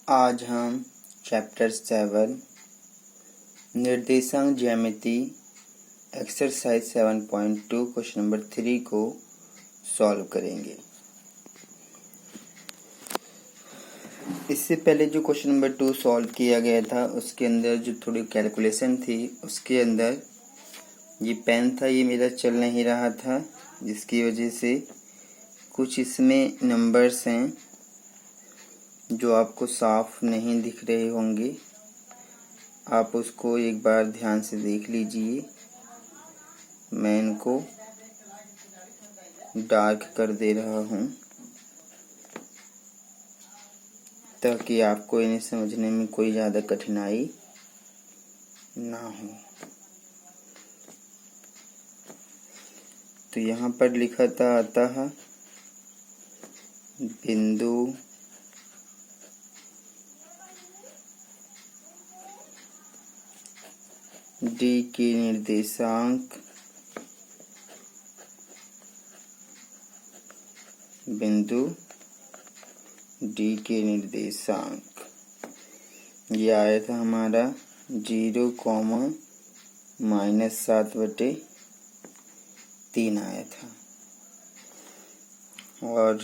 आज हम चैप्टर 7 निर्देशांक ज्यामिति एक्सरसाइज 7.2 क्वेश्चन नंबर 3 को सॉल्व करेंगे। इससे पहले जो क्वेश्चन नंबर 2 सॉल्व किया गया था उसके अंदर जो थोड़ी कैलकुलेशन थी, उसके अंदर ये पेन था, ये मेरा चल नहीं रहा था, जिसकी वजह से कुछ इसमें नंबर्स हैं जो आपको साफ नहीं दिख रहे होंगे। आप उसको एक बार ध्यान से देख लीजिए। मैं इनको डार्क कर दे रहा हूँ ताकि आपको इन्हें समझने में कोई ज़्यादा कठिनाई ना हो। तो यहाँ पर लिखा था अतः बिंदु डी के निर्देशांक बिंदु डी के निर्देशांक ये आया था हमारा 0,-7/3 आया था। और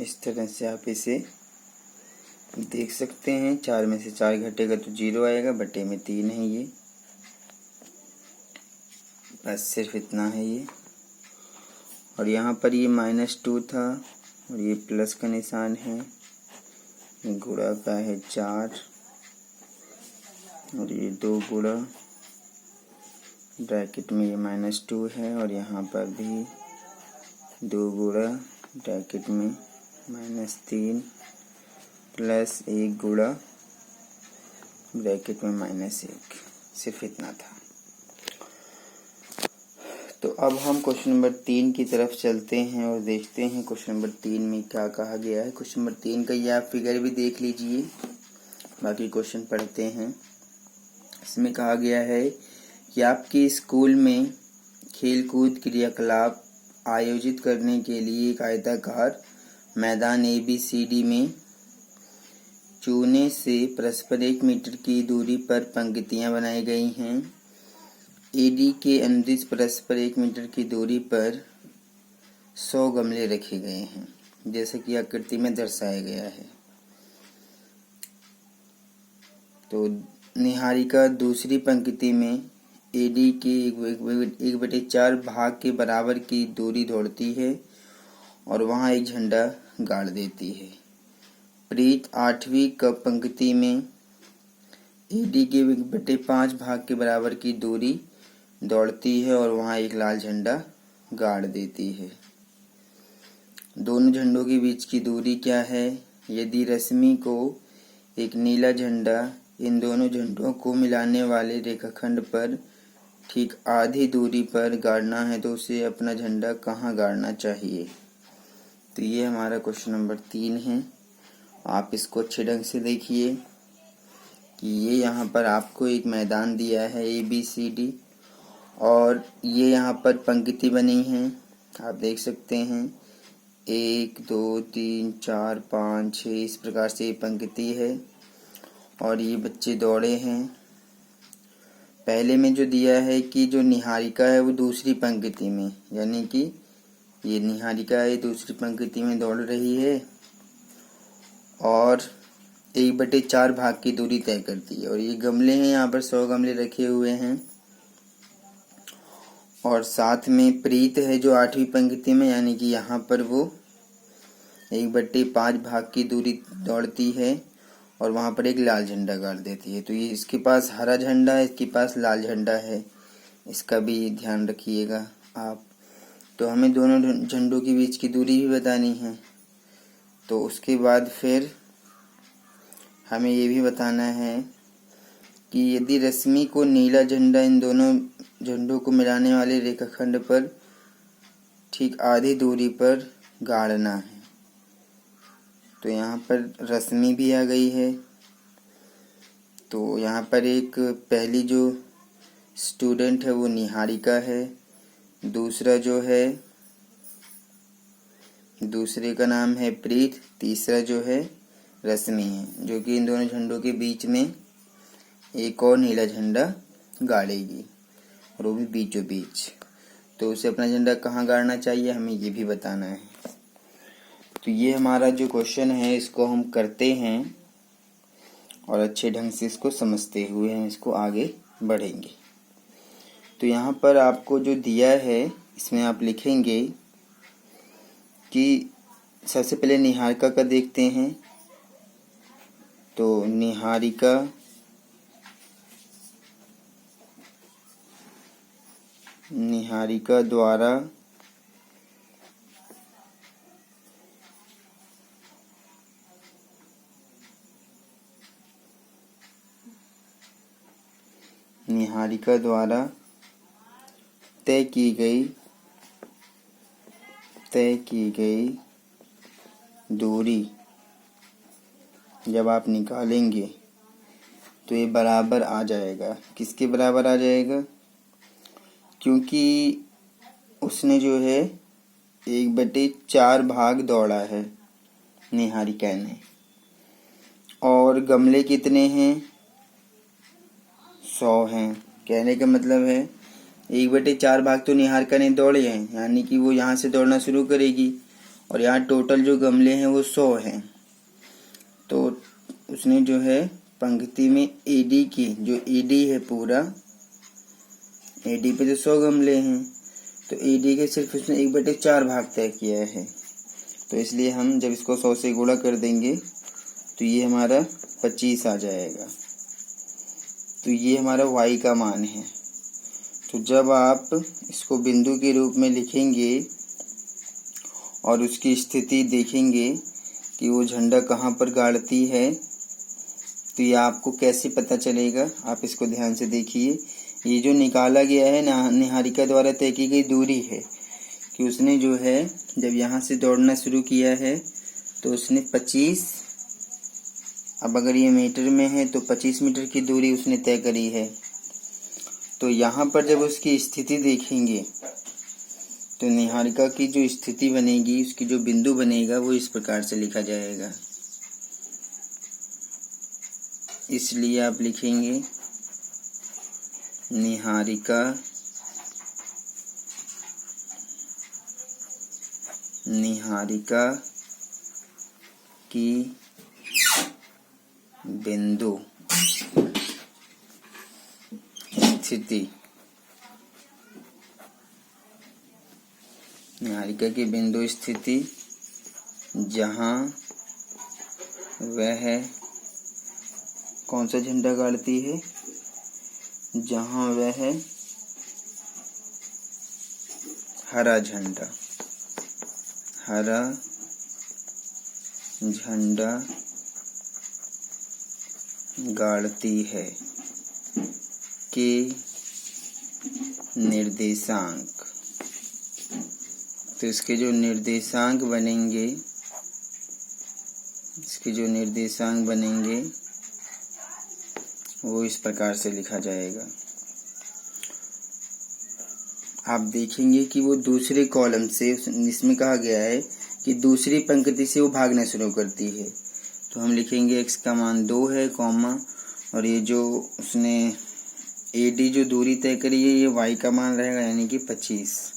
इस तरह से आप इसे देख सकते हैं। 4 में से 4 घटेगा तो 0 आएगा, बटे में 3 है ये, बस सिर्फ इतना है ये। और यहाँ पर ये -2 था और ये प्लस का निशान है, ये गुणा का है 4 और ये 2 गुणा ब्रैकेट में ये -2 है और यहाँ पर भी 2 गुणा ब्रैकेट में -3 प्लस 1 गुणा ब्रैकेट में -1, सिर्फ इतना था। तो अब हम क्वेश्चन नंबर 3 की तरफ चलते हैं और देखते हैं क्वेश्चन नंबर 3 में क्या कहा गया है। क्वेश्चन नंबर 3 का ये आप फिगर भी देख लीजिए, बाकी क्वेश्चन पढ़ते हैं। इसमें कहा गया है कि आपके स्कूल में खेलकूद क्रियाकलाप आयोजित करने के लिए एक आयताकार मैदान ABCD में चूने से परस्पर 1 मीटर की दूरी पर पंक्तियां बनाई गई हैं। AD के अनुदिश परस्पर 1 मीटर की दूरी पर 100 गमले रखे गए हैं, जैसे कि आकृति में दर्शाया गया है। तो निहारिका दूसरी पंक्ति में AD के 1/4 भाग के बराबर की दूरी दौड़ती है और वहां एक झंडा गाड़ देती है। प्रीत 8वीं पंक्ति में AD के 1/5 भाग के बराबर की दूरी दौड़ती है और वहां एक लाल झंडा गाड़ देती है। दोनों झंडों के बीच की दूरी क्या है? यदि रश्मि को एक नीला झंडा इन दोनों झंडों को मिलाने वाले रेखाखंड पर ठीक आधी दूरी पर गाड़ना है तो उसे अपना झंडा कहाँ गाड़ना चाहिए? तो ये हमारा क्वेश्चन नंबर 3 है। आप इसको अच्छे ढंग से देखिए कि ये यहाँ पर आपको एक मैदान दिया है ABCD और ये यहाँ पर पंक्ति बनी है, आप देख सकते हैं 1 2 3 4 5 6 इस प्रकार से ये पंक्ति है और ये बच्चे दौड़े हैं। पहले में जो दिया है कि जो निहारिका है वो दूसरी पंक्ति में, यानी कि ये निहारिका है दूसरी पंक्ति में दौड़ रही है और 1/4 भाग की दूरी तय करती है। और ये गमले हैं, यहाँ पर 100 गमले रखे हुए हैं और साथ में प्रीत है जो 8वीं पंक्ति में, यानी कि यहाँ पर वो 1/5 भाग की दूरी दौड़ती है और वहां पर एक लाल झंडा गाड़ देती है। तो ये इसके पास हरा झंडा है, इसके पास लाल झंडा है, इसका भी ध्यान रखिएगा आप। तो हमें दोनों झंडों के बीच की दूरी भी बतानी है। तो उसके बाद फिर हमें ये भी बताना है कि यदि रश्मि को नीला झंडा इन दोनों झंडों को मिलाने वाले रेखाखंड पर ठीक आधी दूरी पर गाड़ना है। तो यहाँ पर रश्मि भी आ गई है। तो यहाँ पर एक पहली जो स्टूडेंट है वो निहारिका है, दूसरा जो है दूसरे का नाम है प्रीत, तीसरा जो है रश्मि है, जो कि इन दोनों झंडों के बीच में एक और नीला झंडा गाड़ेगी, और वो भी बीचों बीच। तो उसे अपना झंडा कहाँ गाड़ना चाहिए हमें ये भी बताना है। तो ये हमारा जो क्वेश्चन है इसको हम करते हैं और अच्छे ढंग से इसको समझते हुए हम इसको आगे बढ़ेंगे। तो यहाँ पर आपको जो दिया है इसमें आप लिखेंगे कि सबसे पहले निहारिका का देखते हैं। तो निहारिका द्वारा तय की गई दूरी जब आप निकालेंगे तो ये बराबर आ जाएगा। किसके बराबर आ जाएगा? क्योंकि उसने जो है 1/4 भाग दौड़ा है निहारिका ने, और गमले कितने हैं? 100 हैं। कहने का मतलब है 1/4 भाग तो निहारिका ने दौड़े हैं, यानी कि वो यहाँ से दौड़ना शुरू करेगी, और यहाँ टोटल जो गमले हैं वो 100 हैं। तो उसने जो है पंक्ति में एडी की, जो एडी है पूरा, एडी पे तो 100 गमले हैं, तो एडी के सिर्फ उसने 1/4 भाग तय किया है। तो इसलिए हम जब इसको 100 से गुणा कर देंगे तो ये हमारा 25 आ जाएगा। तो ये हमारा y का मान है। तो जब आप इसको बिंदु के रूप में लिखेंगे और उसकी स्थिति देखेंगे कि वो झंडा कहाँ पर गाड़ती है, तो ये आपको कैसे पता चलेगा? आप इसको ध्यान से देखिए। ये जो निकाला गया है निहारिका द्वारा तय की गई दूरी है कि उसने जो है जब यहाँ से दौड़ना शुरू किया है तो उसने 25, अब अगर ये मीटर में है तो 25 मीटर की दूरी उसने तय करी है। तो यहाँ पर जब उसकी स्थिति देखेंगे तो निहारिका की जो स्थिति बनेगी, उसकी जो बिंदु बनेगा वो इस प्रकार से लिखा जाएगा। इसलिए आप लिखेंगे निहारिका की बिंदु स्थिति, निहारिका की बिंदु स्थिति जहाँ वह कौन सा झंडा गाड़ती है? जहाँ वह हरा झंडा गाड़ती है के निर्देशांक। तो इसके जो निर्देशांक बनेंगे वो इस प्रकार से लिखा जाएगा। आप देखेंगे कि वो दूसरे कॉलम से, इसमें कहा गया है कि दूसरी पंक्ति से वो भागना शुरू करती है। तो हम लिखेंगे x का मान 2 है, कॉमा, और ये जो उसने AD जो दूरी तय करी है ये y का मान रहेगा, यानी कि 25।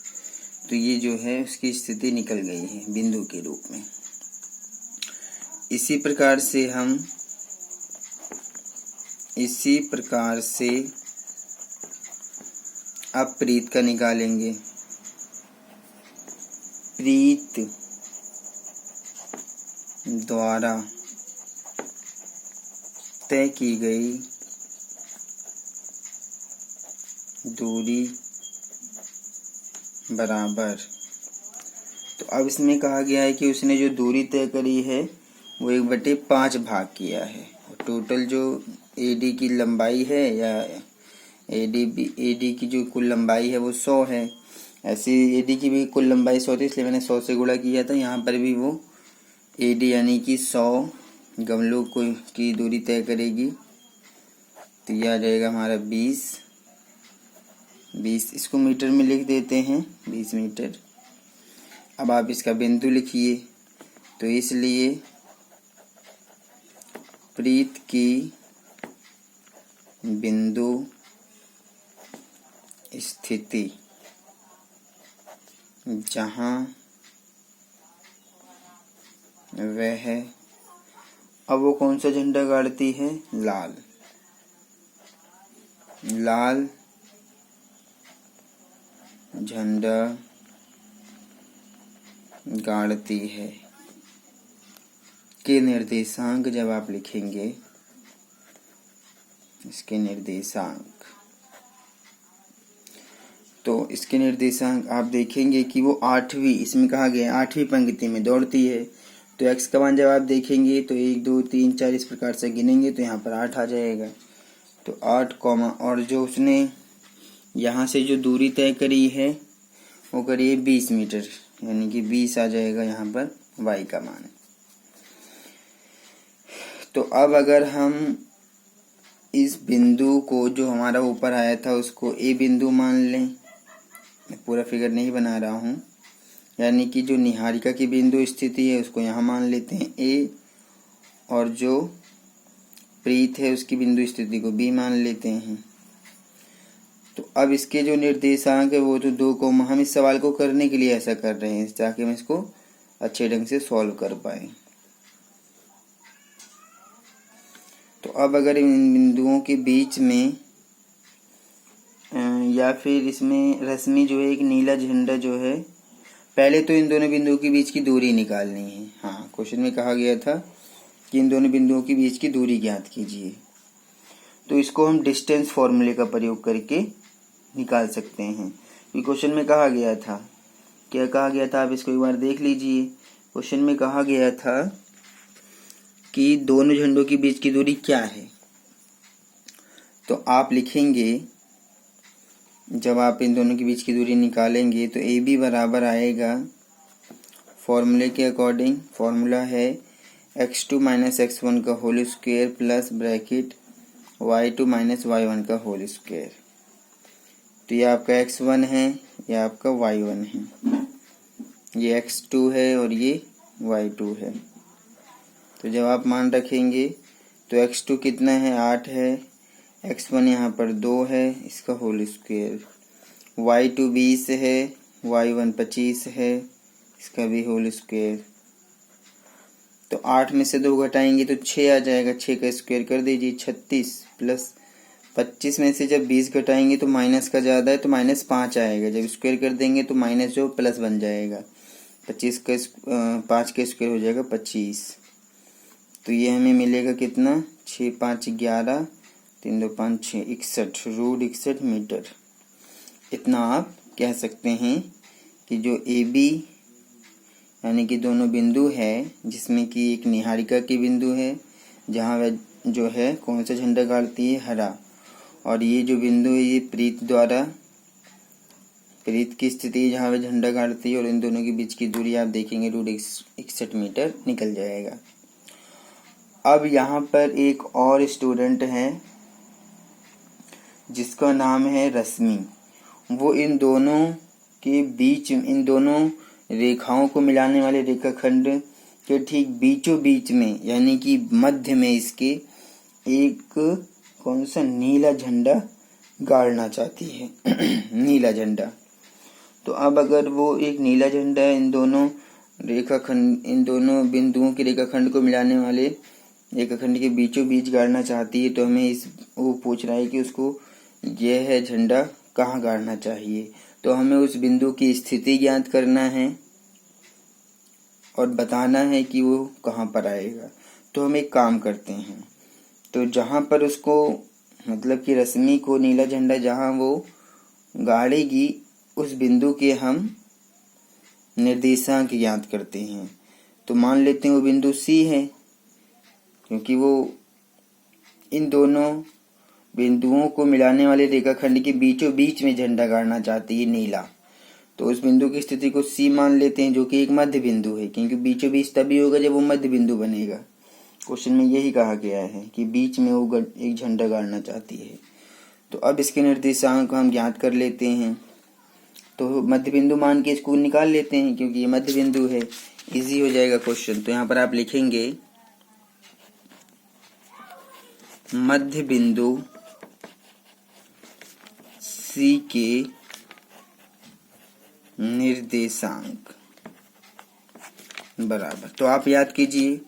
तो ये जो है उसकी स्थिति निकल गई है बिंदु के रूप में। इसी प्रकार से अब प्रीत का निकालेंगे। प्रीत द्वारा तय की गई दूरी बराबर। तो अब इसमें कहा गया है कि उसने जो दूरी तय करी है वो 1/5 भाग किया है। टोटल जो AD की लंबाई है या AD की जो कुल लंबाई है वो 100 है। ऐसे AD की भी कुल लंबाई 100 थी, इसलिए मैंने 100 से गुणा किया था। यहाँ पर भी वो AD यानी कि 100 गमलों की दूरी तय करेगी। तो यह आ जाएगा हमारा 20। इसको मीटर में लिख देते हैं, 20 मीटर। अब आप इसका बिंदु लिखिए। तो इसलिए प्रीत की बिंदु स्थिति जहाँ वह, अब वो कौन सा झंडा गाड़ती है? लाल। लाल झंडा गाड़ती है के निर्देशांक जब आप लिखेंगे, इसके निर्देशांक, तो इसके निर्देशांक आप देखेंगे कि वो 8वीं, इसमें कहा गया 8वीं पंक्ति में दौड़ती है। तो x का मान जब आप देखेंगे तो 1 2 3 4 इस प्रकार से गिनेंगे तो यहाँ पर 8 आ जाएगा। तो 8 कॉमा, और जो उसने यहाँ से जो दूरी तय करी है वो करिए 20 मीटर, यानी कि 20 आ जाएगा यहाँ पर y का मान। तो अब अगर हम इस बिंदु को जो हमारा ऊपर आया था उसको a बिंदु मान लें, मैं पूरा फिगर नहीं बना रहा हूँ, यानी कि जो निहारिका की बिंदु स्थिति है उसको यहाँ मान लेते हैं a, और जो प्रीत है उसकी बिंदु स्थिति को b मान लेते हैं। तो अब इसके जो निर्देशांक है वो तो 2 कॉमा, हम इस सवाल को करने के लिए ऐसा कर रहे हैं ताकि हम इसको अच्छे ढंग से सॉल्व कर पाए। तो अब अगर इन बिंदुओं के बीच में या फिर इसमें रश्मि जो है, एक नीला झंडा जो है, पहले तो इन दोनों बिंदुओं के बीच की दूरी निकालनी है। हाँ, क्वेश्चन में कहा गया था कि इन दोनों बिंदुओं के बीच की दूरी ज्ञात कीजिए। तो इसको हम डिस्टेंस फॉर्मूले का प्रयोग करके निकाल सकते हैं। क्वेश्चन में कहा गया था, क्या कहा गया था, आप इसको एक बार देख लीजिए। क्वेश्चन में कहा गया था कि दोनों झंडों के बीच की दूरी क्या है। तो आप लिखेंगे, जब आप इन दोनों के बीच की दूरी निकालेंगे तो ए बी बराबर आएगा, फॉर्मूले के अकॉर्डिंग फॉर्मूला है x2 माइनस x1 का whole square plus bracket y2 minus y1 का होल स्क्वायर। तो ये आपका x1 है, ये आपका y1 है, ये x2 है और ये y2 है। तो जब आप मान रखेंगे तो x2 कितना है, 8 है, x1 यहाँ पर 2 है, इसका होल स्क्वायर, y2 20 है, y1 25 है, इसका भी होल स्क्वायर। तो 8 में से 2 घटाएंगे तो 6 आ जाएगा, 6 का स्क्वायर कर दीजिए, 36 प्लस 25 में से जब 20 घटाएंगे तो माइनस का ज़्यादा है तो -5 आएगा, जब स्क्वायर कर देंगे तो माइनस जो प्लस बन जाएगा, 25 का 5 का स्क्वायर हो जाएगा 25। तो ये हमें मिलेगा कितना, 6 5 11, 3 2 5 6 61, रूट 61 मीटर। इतना आप कह सकते हैं कि जो ए बी यानी कि दोनों बिंदु है, जिसमें कि एक निहारिका की बिंदु है जहाँ वह जो है कौन सा झंडा गाड़ती है, हरा, और ये जो बिंदु है ये प्रीत की स्थिति है जहाँ वह झंडा गाड़ती है, और इन दोनों के बीच की दूरी आप देखेंगे रूट 61 मीटर निकल जाएगा। अब यहाँ पर एक और स्टूडेंट है जिसका नाम है रश्मि। वो इन दोनों के बीच, इन दोनों रेखाओं को मिलाने वाले रेखाखंड के ठीक बीचों बीच में, यानी कि मध्य में इसके एक कौन सा नीला झंडा गाड़ना चाहती है नीला झंडा। तो अब अगर वो एक नीला झंडा इन दोनों रेखाखंड, इन दोनों बिंदुओं के रेखाखंड को मिलाने वाले रेखाखंड के बीचों बीच गाड़ना चाहती है, तो हमें वो पूछ रहा है कि उसको यह है झंडा कहाँ गाड़ना चाहिए। तो हमें उस बिंदु की स्थिति ज्ञात करना है और बताना है कि वो कहाँ पर आएगा। तो हम एक काम करते हैं, तो जहाँ पर उसको मतलब कि रश्मि को नीला झंडा जहाँ वो गाड़ेगी उस बिंदु के हम निर्देशांक ज्ञात करते हैं। तो मान लेते हैं वो बिंदु सी है, क्योंकि वो इन दोनों बिंदुओं को मिलाने वाले रेखाखंड के बीचों बीच में झंडा गाड़ना चाहती है नीला। तो उस बिंदु की स्थिति को सी मान लेते हैं, जो कि एक मध्य बिंदु है, क्योंकि बीचों बीच तभी होगा जब वो मध्य बिंदु बनेगा। क्वेश्चन में यही कहा गया है कि बीच में वो एक झंडा गाड़ना चाहती है। तो अब इसके निर्देशांक हम ज्ञात कर लेते हैं। तो मध्य बिंदु मान के इसको निकाल लेते हैं, क्योंकि ये मध्य बिंदु है, इजी हो जाएगा क्वेश्चन। तो यहाँ पर आप लिखेंगे मध्य बिंदु C के निर्देशांक बराबर, तो आप याद कीजिए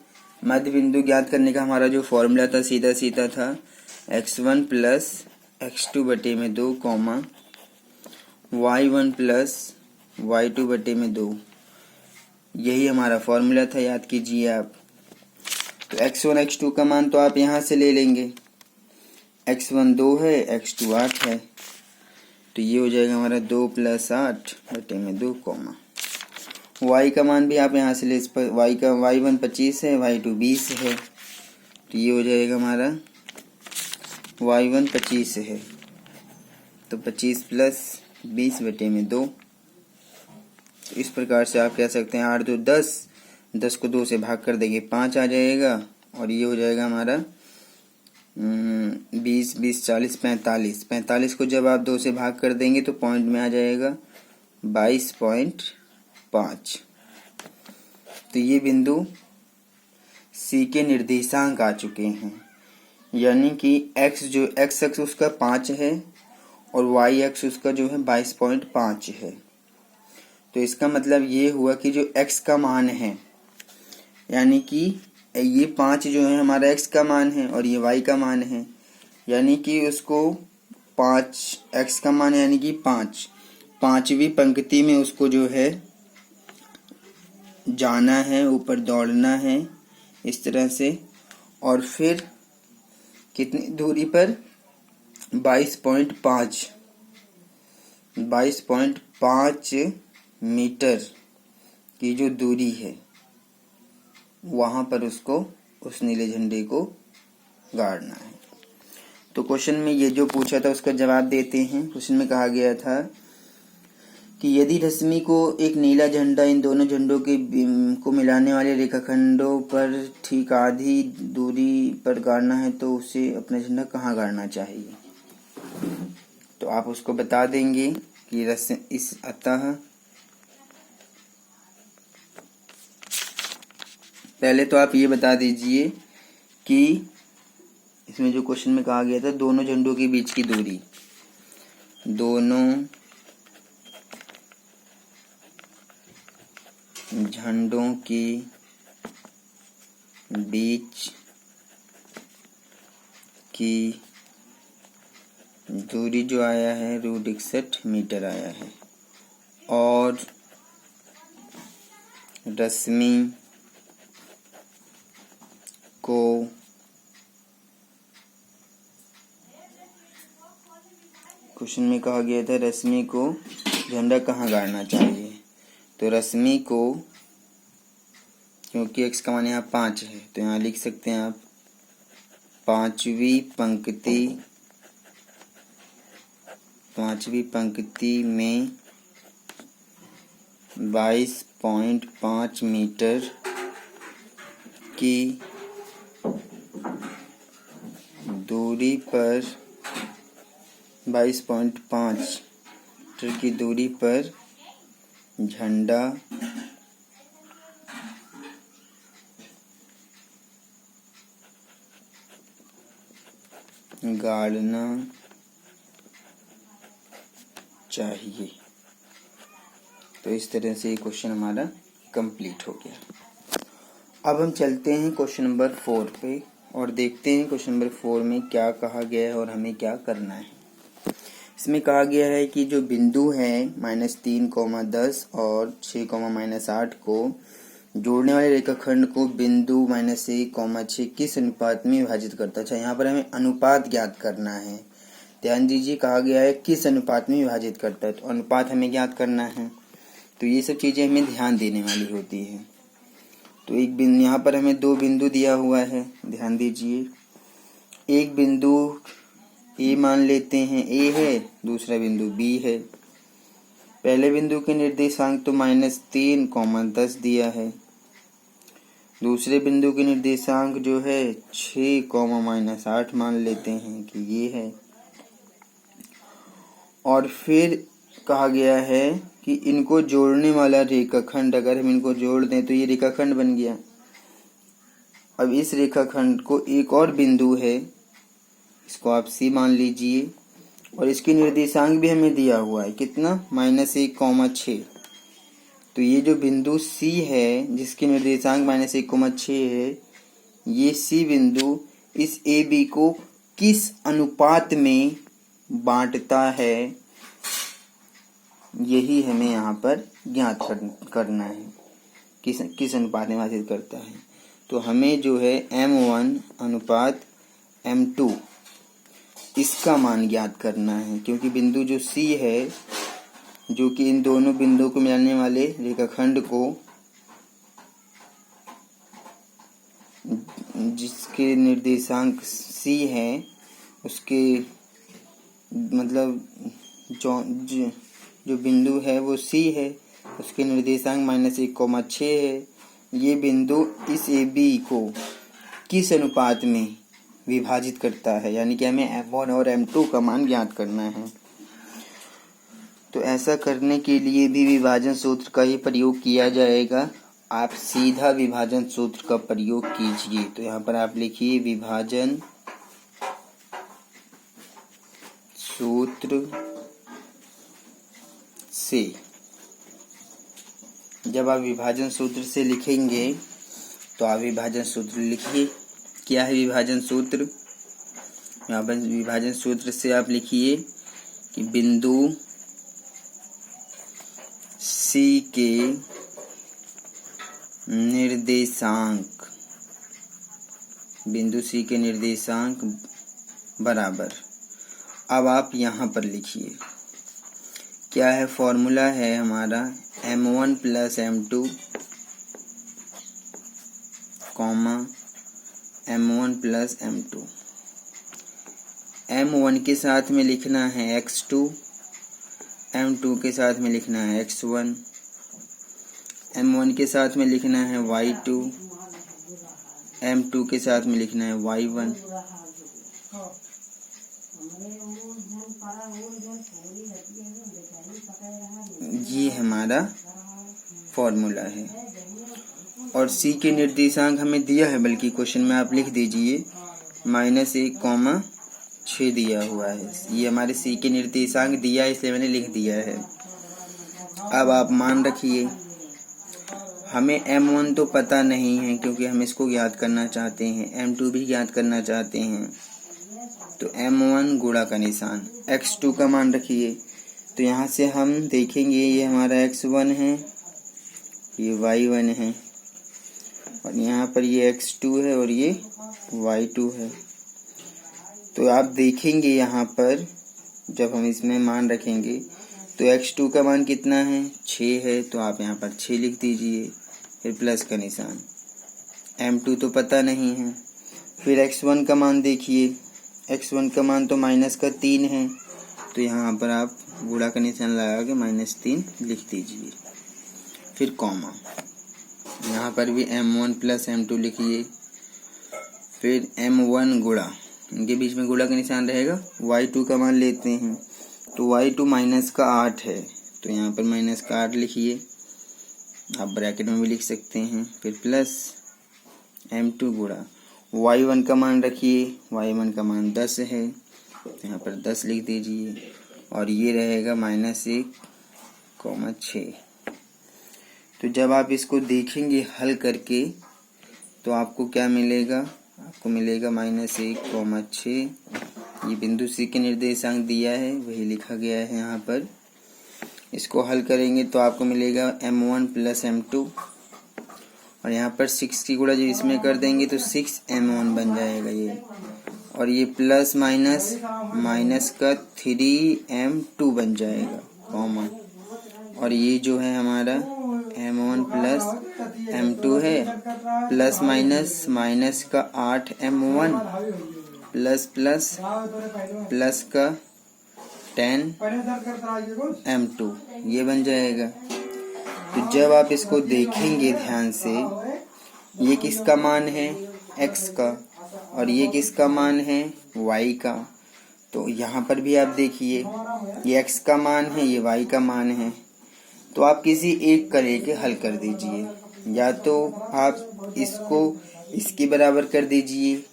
मध्य बिंदु ज्ञात करने का हमारा जो फॉर्मूला था सीधा सीधा था x1 प्लस x2 बटे में 2 कॉमा y1 प्लस y2 बटे में 2, यही हमारा फॉर्मूला था, याद कीजिए आप। तो x1 x2 का मान तो आप यहाँ से ले लेंगे, x1 2 है, x2 8 है, तो ये हो जाएगा हमारा 2 प्लस 8 बटे में 2 कॉमा y का मान भी आप यहाँ से ले, y का y1 25 है, y2 20 है, तो ये हो जाएगा हमारा y1 25 है, तो 25 प्लस 20 बटे में 2। तो इस प्रकार से आप कह सकते हैं 8 2 10, 10 को 2 से भाग कर देंगे 5 आ जाएगा, और ये हो जाएगा हमारा 20 20 40 45, 45 को जब आप 2 से भाग कर देंगे तो पॉइंट में आ जाएगा 22.5। तो ये बिंदु C के निर्देशांक आ चुके हैं, यानी कि x जो x अक्ष उसका 5 है और y अक्ष उसका जो है 22.5 है। तो इसका मतलब ये हुआ कि जो x का मान है, यानी कि ये 5 जो है हमारा x का मान है और ये y का मान है, यानी कि उसको 5 x का मान यानी कि 5, 5वीं पंक्ति में उसको जो है जाना है, ऊपर दौड़ना है इस तरह से, और फिर कितनी दूरी पर 22.5 मीटर की जो दूरी है वहां पर उसको उस नीले झंडे को गाड़ना है। तो क्वेश्चन में ये जो पूछा था उसका जवाब देते हैं। क्वेश्चन में कहा गया था कि यदि रश्मि को एक नीला झंडा इन दोनों झंडों के को मिलाने वाले रेखाखंडों पर ठीक आधी दूरी पर गाड़ना है तो उसे अपना झंडा कहाँ गाड़ना चाहिए। तो आप उसको बता देंगे कि अतः पहले तो आप ये बता दीजिए कि इसमें जो क्वेश्चन में कहा गया था दोनों झंडों के बीच की दूरी, दोनों झंडों के बीच की दूरी जो आया है √61 मीटर आया है, और रश्मि को क्वेश्चन में कहा गया था रश्मि को झंडा कहाँ गाड़ना चाहिए। तो रश्मि को, क्योंकि x का मान यहाँ 5 है तो यहाँ लिख सकते हैं आप 5वीं पंक्ति में 22.5 मीटर की दूरी पर 22.5 मीटर की दूरी पर झंडा गाड़ना चाहिए। तो इस तरह से ये क्वेश्चन हमारा कंप्लीट हो गया। अब हम चलते हैं क्वेश्चन नंबर 4 पे और देखते हैं क्वेश्चन नंबर 4 में क्या कहा गया है और हमें क्या करना है। इसमें कहा गया है कि जो बिंदु है -3, 10 और 6, -8 को जोड़ने वाले रेखाखंड को बिंदु -1, 6 किस अनुपात में विभाजित करता है। अच्छा, यहाँ पर हमें अनुपात ज्ञात करना है। ध्यान दीजिए, कहा गया है किस अनुपात में विभाजित करता है, तो अनुपात हमें ज्ञात करना है। तो ये सब चीज़ें हमें ध्यान देने वाली होती है। तो एक बिंदु, यहाँ पर हमें 2 बिंदु दिया हुआ है, ध्यान दीजिए। एक बिंदु ए मान लेते हैं, ए है, दूसरा बिंदु बी है। पहले बिंदु के निर्देशांक तो -3, 10 दिया है। दूसरे बिंदु के निर्देशांक जो है 6, -8 मान लेते हैं कि ये है। और फिर कहा गया है कि इनको जोड़ने वाला रेखाखंड, अगर हम इनको जोड़ दें तो ये रेखाखंड बन गया। अब इस रेखाखंड को एक और बिंदु है, इसको आप सी मान लीजिए, और इसकी निर्देशांक भी हमें दिया हुआ है कितना, -1,6। तो ये जो बिंदु सी है जिसकी निर्देशांक -1,6 है, ये सी बिंदु इस ए बी को किस अनुपात में बांटता है, यही हमें यहाँ पर ज्ञात करना है, किस अनुपात में बांटित करता है। तो हमें जो है M1 अनुपात M2 इसका मान ज्ञात करना है, क्योंकि बिंदु जो C है, जो कि इन दोनों बिंदुओं को मिलाने वाले रेखाखंड को, जिसके निर्देशांक C है, उसके मतलब जो बिंदु है वो C है, उसके निर्देशांक -1,6 है। ये बिंदु इस AB को किस अनुपात में विभाजित करता है, यानी कि हमें M1 और M2 का मान ज्ञात करना है। तो ऐसा करने के लिए भी विभाजन सूत्र का ही प्रयोग किया जाएगा। आप सीधा विभाजन सूत्र का प्रयोग कीजिए। तो यहाँ पर आप लिखिए विभाजन सूत्र से। जब आप विभाजन सूत्र से लिखेंगे तो आप विभाजन सूत्र लिखिए। क्या है विभाजन सूत्र? यहाँ पर विभाजन सूत्र से आप लिखिए कि बिंदु C के निर्देशांक, बिंदु C के निर्देशांक बराबर। अब आप यहाँ पर लिखिए क्या है, फॉर्मूला है हमारा M1 + M2 M1 + M2। M1 के साथ में लिखना है x2, M2 के साथ में लिखना है x1, M1 के साथ में लिखना है y2, M2 के साथ में लिखना है y1। ये हमारा फॉर्मूला है। और C के निर्देशांक हमें दिया है, बल्कि क्वेश्चन में आप लिख दीजिए -1,6 दिया हुआ है। ये हमारे C के निर्देशांक दिया है, इसलिए मैंने लिख दिया है। अब आप मान रखिए, हमें M1 तो पता नहीं है क्योंकि हम इसको ज्ञात करना चाहते हैं, M2 भी ज्ञात करना चाहते हैं। तो M1 गुणा का निशान, x2 का मान रखिए। तो यहाँ से हम देखेंगे ये हमारा x1 है, ये y1 है, और यहाँ पर ये x2 है और ये y2 है। तो आप देखेंगे यहाँ पर जब हम इसमें मान रखेंगे तो x2 का मान कितना है, 6 है। तो आप यहाँ पर 6 लिख दीजिए, फिर प्लस का निशान। M2 तो पता नहीं है। फिर x1 का मान देखिए, x1 का मान तो -3 है। तो यहाँ पर आप गुणा का निशान लगा के -3 लिख दीजिए, फिर कॉमा। यहाँ पर भी M1 + M2 लिखिए, फिर M1 गुणा, इनके बीच में गुणा का निशान रहेगा। y2 का मान लेते हैं, तो y2 -8 है। तो यहाँ पर -8 लिखिए, आप ब्रैकेट में भी लिख सकते हैं, फिर प्लस M2 गुणा y1 का मान रखिए, y1 का मान 10 है। तो यहाँ पर 10 लिख दीजिए, और ये रहेगा -1,6। तो जब आप इसको देखेंगे हल करके तो आपको क्या मिलेगा, आपको मिलेगा -1,6। ये बिंदु C के निर्देशांक दिया है, वही लिखा गया है यहाँ पर। इसको हल करेंगे तो आपको मिलेगा M1 + M2, और यहाँ पर 6 की गुणा जब इसमें कर देंगे तो 6M1 बन जाएगा ये, और ये प्लस माइनस माइनस का 3M2 बन जाएगा, कॉमन। और ये जो है हमारा M1 + M2 है, प्लस माइनस माइनस का 8M1 प्लस प्लस प्लस का 10M2, ये बन जाएगा। तो जब आप इसको देखेंगे ध्यान से, ये किसका मान है, x का, और ये किसका मान है, y का। तो यहाँ पर भी आप देखिए, ये x का मान है, ये y का मान है। तो आप किसी एक का लेके हल कर दीजिए, या तो आप इसको इसके बराबर कर दीजिए,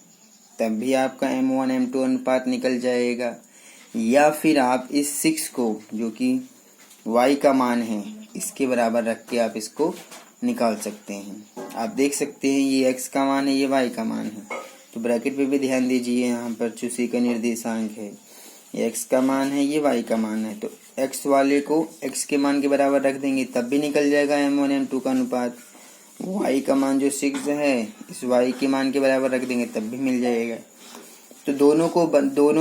तब भी आपका M1 M2 अनुपात निकल जाएगा, या फिर आप इस 6 को, जो कि y का मान है, इसके बराबर रख के आप इसको निकाल सकते हैं। आप देख सकते हैं ये x का मान है, ये y का मान है, तो ब्रैकेट पे भी ध्यान दीजिए, यहाँ पर चूसी का निर्देशांक है, ये x का मान है, ये y का मान है, तो x वाले को x के मान के बराबर रख देंगे तब भी निकल जाएगा M1 M2 का अनुपात। y का मान जो 6 है, इस y के मान के बराबर रख देंगे तब भी मिल जाएगा। तो दोनों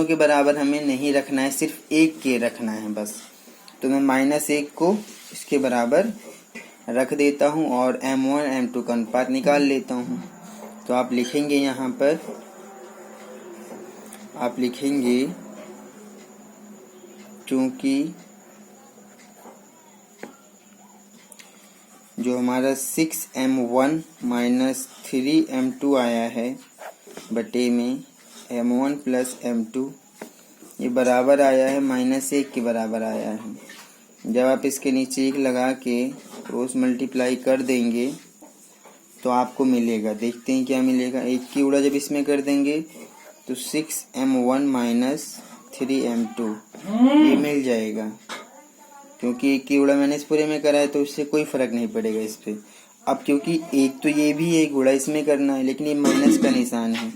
के बराबर हमें नहीं रखना है, सिर्फ एक के रखना है बस। तो मैं -1 को इसके बराबर रख देता हूँ और M1 M2 का अनुपात निकाल लेता हूँ। तो आप लिखेंगे, यहाँ पर आप लिखेंगे, क्योंकि जो हमारा 6M1 - 3M2 आया है बटे में M1 + M2, ये बराबर आया है -1 के बराबर आया है। जब आप इसके नीचे 1 लगा के क्रॉस मल्टीप्लाई कर देंगे तो आपको मिलेगा, देखते हैं क्या मिलेगा। 1 की उड़ा जब इसमें कर देंगे तो 6M1 - 3M2 ये मिल जाएगा, क्योंकि 1 की उड़ा मैंने इस पूरे में करा है तो इससे कोई फर्क नहीं पड़ेगा इस पे। अब क्योंकि एक तो ये भी एक गुणा इसमें करना है, लेकिन ये माइनस का निशान है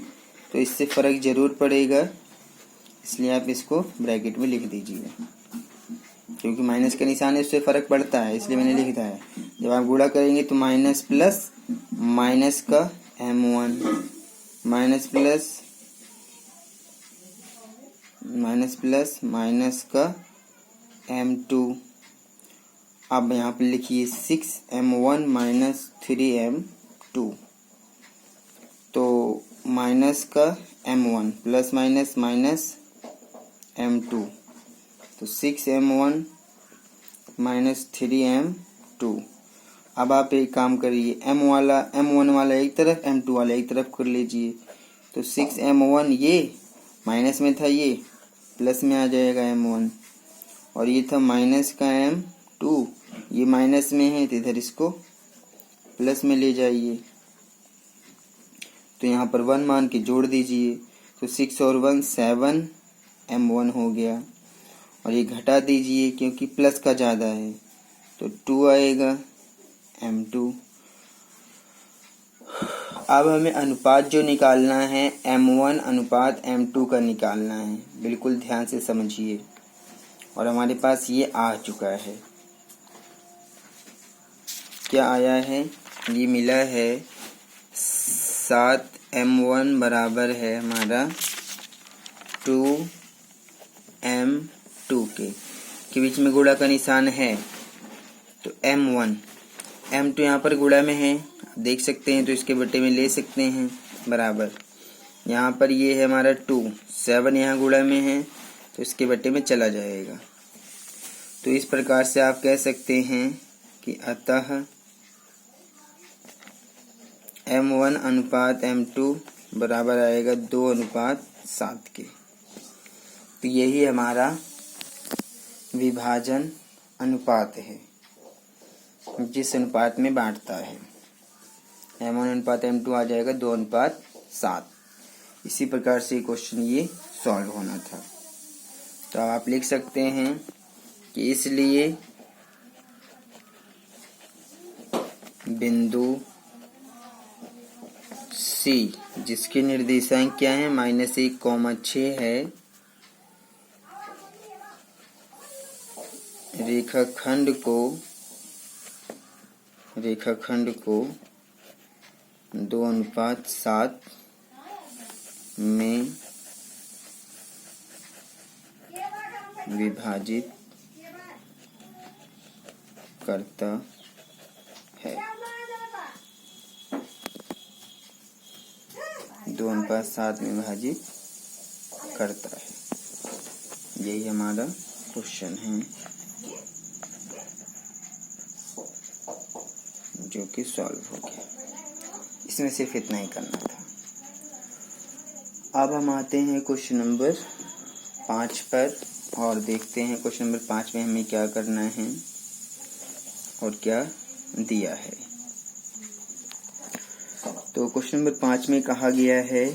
तो इससे फर्क जरूर पड़ेगा, इसलिए आप इसको ब्रैकेट में लिख दीजिए। क्योंकि माइनस का निशान है उससे फर्क पड़ता है, इसलिए मैंने लिखा है। जब आप गुणा करेंगे तो माइनस प्लस माइनस का M1 माइनस प्लस माइनस का M2। अब यहाँ पे लिखिए 6M1 - 3M2, तो माइनस का M1 plus minus minus M2, तो 6M1 - 3M2। अब आप एक काम करिए, M1 वाला एक तरफ, M2 वाला एक तरफ कर लीजिए। तो 6M1 ये माइनस में था, ये प्लस में आ जाएगा M1, और ये था माइनस का M2, ये माइनस में है तो इधर इसको प्लस में ले जाइए। तो यहाँ पर 1 मान के जोड़ दीजिए, तो 6 और 1 7M1 हो गया, और ये घटा दीजिए क्योंकि प्लस का ज़्यादा है, तो 2 आएगा M2। अब हमें अनुपात जो निकालना है M1 अनुपात M2 का निकालना है, बिल्कुल ध्यान से समझिए। और हमारे पास ये आ चुका है, क्या आया है, ये मिला है 7M1 बराबर है हमारा 2M2 के बीच में गुणा का निशान है, तो M1 M2 यहाँ पर गुणा में है, आप देख सकते हैं, तो इसके बटे में ले सकते हैं बराबर। यहाँ पर ये है हमारा 2, 7 यहाँ गुणा में है तो इसके बटे में चला जाएगा। तो इस प्रकार से आप कह सकते हैं कि अतः M1 अनुपात M2 बराबर आएगा 2:7 के। तो यही हमारा विभाजन अनुपात है, जिस अनुपात में बांटता है। M1 अनुपात M2 आ जाएगा 2:7। इसी प्रकार से क्वेश्चन ये सॉल्व होना था। तो आप लिख सकते हैं कि इसलिए बिंदु C, जिसके निर्देशांक क्या है, -1,6 है, रेखाखंड को 2:7 में विभाजित करता है। 2:7 में विभाजित करता है, यही हमारा क्वेश्चन है जो कि सॉल्व हो गया। इसमें सिर्फ इतना ही करना था। अब हम आते हैं क्वेश्चन नंबर 5 पर और देखते हैं क्वेश्चन नंबर 5 में हमें क्या करना है। और क्या दिया है। तो क्वेश्चन नंबर 5 में कहा गया है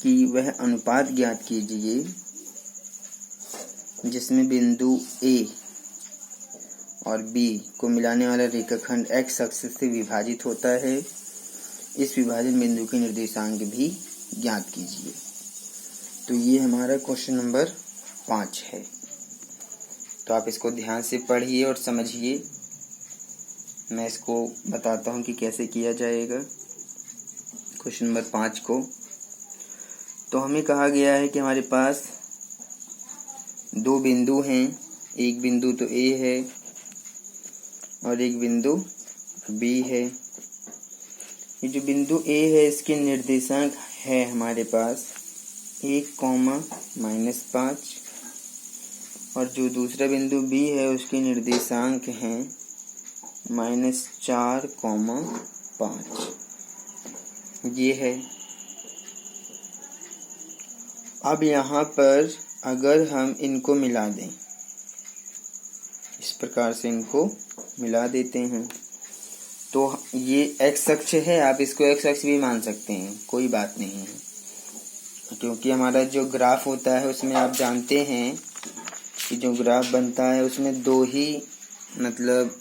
कि वह अनुपात ज्ञात कीजिए जिसमें बिंदु A और B को मिलाने वाला रेखाखंड x अक्ष से विभाजित होता है। इस विभाजन बिंदु के निर्देशांक भी ज्ञात कीजिए। तो ये हमारा क्वेश्चन नंबर 5 है। तो आप इसको ध्यान से पढ़िए और समझिए। मैं इसको बताता हूँ कि कैसे किया जाएगा क्वेश्चन नंबर 5 को। तो हमें कहा गया है कि हमारे पास दो बिंदु हैं। एक बिंदु तो A है और एक बिंदु B है। ये जो बिंदु A है इसके निर्देशांक है हमारे पास 1,-5 और जो दूसरा बिंदु B है उसके निर्देशांक हैं -4,5। ये है। अब यहाँ पर अगर हम इनको मिला दें, इस प्रकार से इनको मिला देते हैं, तो ये x अक्ष है। आप इसको x अक्ष भी मान सकते हैं, कोई बात नहीं है, क्योंकि हमारा जो ग्राफ होता है उसमें आप जानते हैं कि जो ग्राफ बनता है उसमें दो ही, मतलब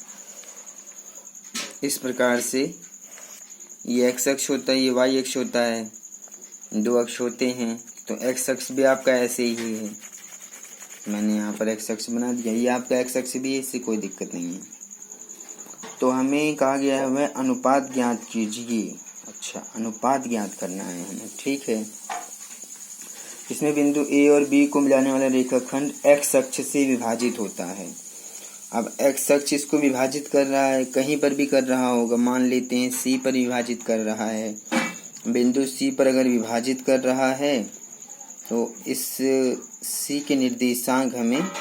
इस प्रकार से ये x अक्ष होता है, ये y अक्ष होता है, दो अक्ष होते हैं। तो x अक्ष भी आपका ऐसे ही है। मैंने यहाँ पर x अक्ष बना दिया, ये आपका x अक्ष भी है, इससे कोई दिक्कत नहीं है। तो हमें कहा गया है वह अनुपात ज्ञात कीजिए। अच्छा, अनुपात ज्ञात करना है हमें, ठीक है। इसमें बिंदु A और B को मिलाने वाला रेखाखंड x अक्ष से विभाजित होता है। अब x अक्ष इसको विभाजित कर रहा है, कहीं पर भी कर रहा होगा। मान लेते हैं C पर विभाजित कर रहा है। बिंदु C पर अगर विभाजित कर रहा है तो इस C के निर्देशांक हमें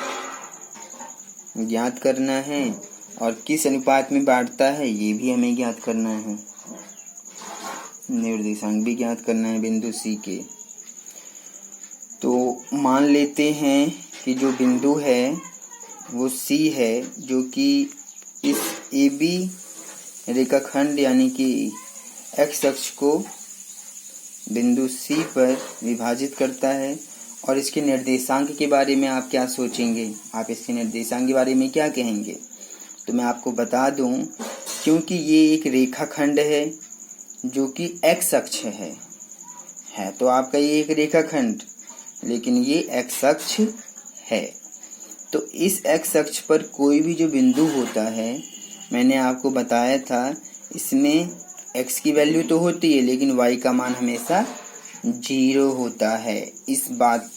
ज्ञात करना है और किस अनुपात में बांटता है ये भी हमें ज्ञात करना है। निर्देशांक भी ज्ञात करना है बिंदु C के। तो मान लेते हैं कि जो बिंदु है वो C है, जो कि इस AB रेखाखंड यानी कि x अक्ष को बिंदु C पर विभाजित करता है। और इसके निर्देशांक के बारे में आप क्या सोचेंगे, आप इसके निर्देशांक के बारे में क्या कहेंगे? तो मैं आपको बता दूं, क्योंकि ये एक रेखाखंड है जो कि x अक्ष है तो आपका ये एक रेखाखंड, लेकिन ये x अक्ष है। तो इस x अक्ष पर कोई भी जो बिंदु होता है, मैंने आपको बताया था, इसमें x की वैल्यू तो होती है लेकिन y का मान हमेशा 0 होता है। इस बात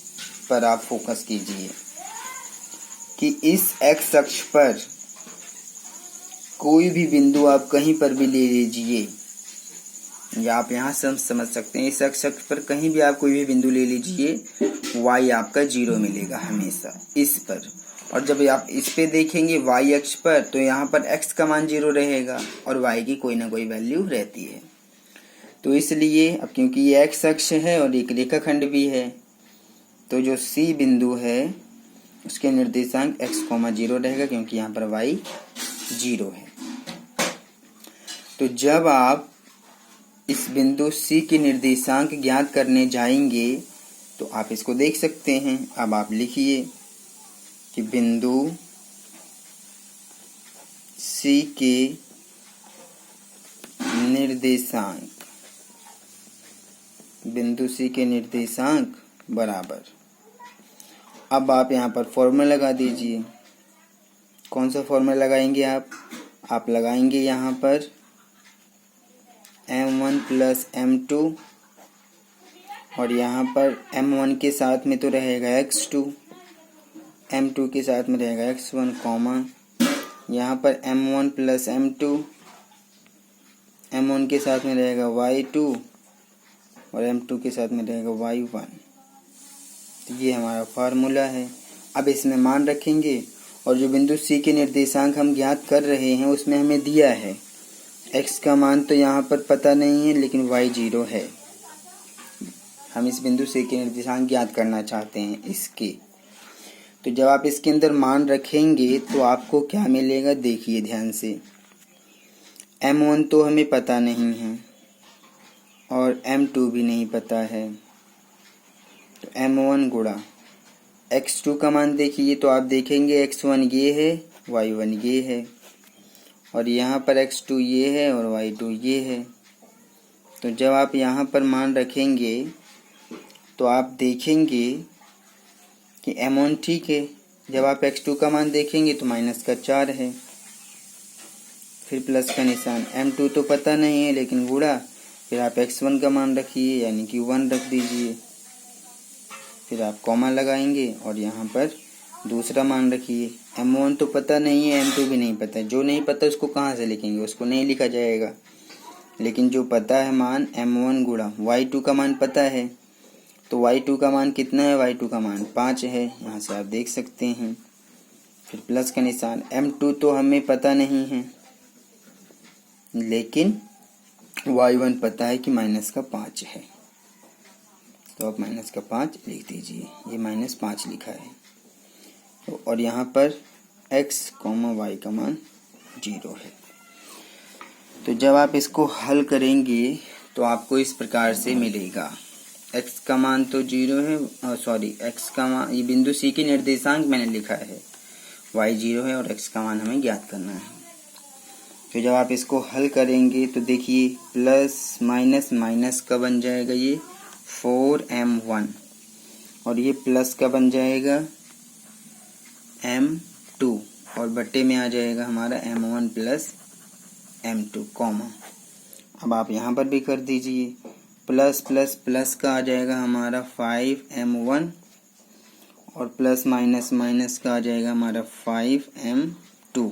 पर आप फोकस कीजिए कि इस x अक्ष पर कोई भी बिंदु आप कहीं पर भी ले लीजिए, या आप यहाँ से समझ सकते हैं, इस x अक्ष पर कहीं भी आप कोई भी बिंदु ले लीजिए, y आपका 0 मिलेगा हमेशा इस पर। और जब आप इस पे देखेंगे y अक्ष पर, तो यहाँ पर x का मान 0 रहेगा और y की कोई ना कोई वैल्यू रहती है। तो इसलिए अब क्योंकि ये x अक्ष है और एक रेखाखंड भी है, तो जो C बिंदु है उसके निर्देशांक x,0 रहेगा, क्योंकि यहाँ पर y 0 है। तो जब आप इस बिंदु C के निर्देशांक ज्ञात करने जाएंगे तो आप इसको देख सकते हैं। अब आप लिखिए कि बिंदु C के निर्देशांक बराबर। अब आप यहाँ पर फॉर्मूला लगा दीजिए। कौन सा फॉर्मूला लगाएंगे आप लगाएंगे यहाँ पर m1 + m2 और यहाँ पर m1 के साथ में तो रहेगा x2, m2 के साथ में रहेगा x1, यहाँ पर m1 + m2, m1 के साथ में रहेगा y2 और m2 के साथ में रहेगा y1। तो ये हमारा फार्मूला है। अब इसमें मान रखेंगे और जो बिंदु C के निर्देशांक हम ज्ञात कर रहे हैं उसमें हमें दिया है x का मान तो यहाँ पर पता नहीं है, लेकिन y 0 है। हम इस बिंदु C के निर्देशांक ज्ञात करना चाहते हैं इसके। तो जब आप इसके अंदर मान रखेंगे तो आपको क्या मिलेगा, देखिए ध्यान से। m1 तो हमें पता नहीं है और m2 भी नहीं पता है, तो m1 गुणा x2 का मान देखिए, तो आप देखेंगे x1 ये है, y1 ये है, और यहाँ पर x2 ये है और y2 ये है। तो जब आप यहाँ पर मान रखेंगे तो आप देखेंगे कि m1 ठीक है। जब आप x2 का मान देखेंगे तो माइनस का 4 है, फिर प्लस का निशान। m2 तो पता नहीं है लेकिन गुणा, फिर आप x1 का मान रखिए यानी कि 1 रख दीजिए, फिर आप कॉमा लगाएंगे और यहाँ पर दूसरा मान रखिए। m1 तो पता नहीं है, m2 भी नहीं पता है। जो नहीं पता उसको कहाँ से लिखेंगे, उसको नहीं लिखा जाएगा। लेकिन जो पता है मान m1 गुणा y2 का मान पता है, तो y2 का मान कितना है, y2 का मान 5 है, यहाँ से आप देख सकते हैं। फिर प्लस का निशान। m2 तो हमें पता नहीं है लेकिन y1 पता है कि माइनस का 5 है, तो आप माइनस का 5 लिख दीजिए, ये -5 लिखा है। तो और यहाँ पर x, y का मान 0 है। तो जब आप इसको हल करेंगे तो आपको इस प्रकार से मिलेगा। x का मान तो 0 है, सॉरी x का मान, ये बिंदु C के निर्देशांक मैंने लिखा है, y 0 है और x का मान हमें ज्ञात करना है। तो जब आप इसको हल करेंगे तो देखिए प्लस माइनस माइनस का बन जाएगा ये 4m1, और ये प्लस का बन जाएगा m2, और बट्टे में आ जाएगा हमारा m1 प्लस m2 कॉमा। अब आप यहाँ पर भी कर दीजिए, प्लस प्लस प्लस का आ जाएगा हमारा 5m1, और प्लस माइनस माइनस का आ जाएगा हमारा 5m2,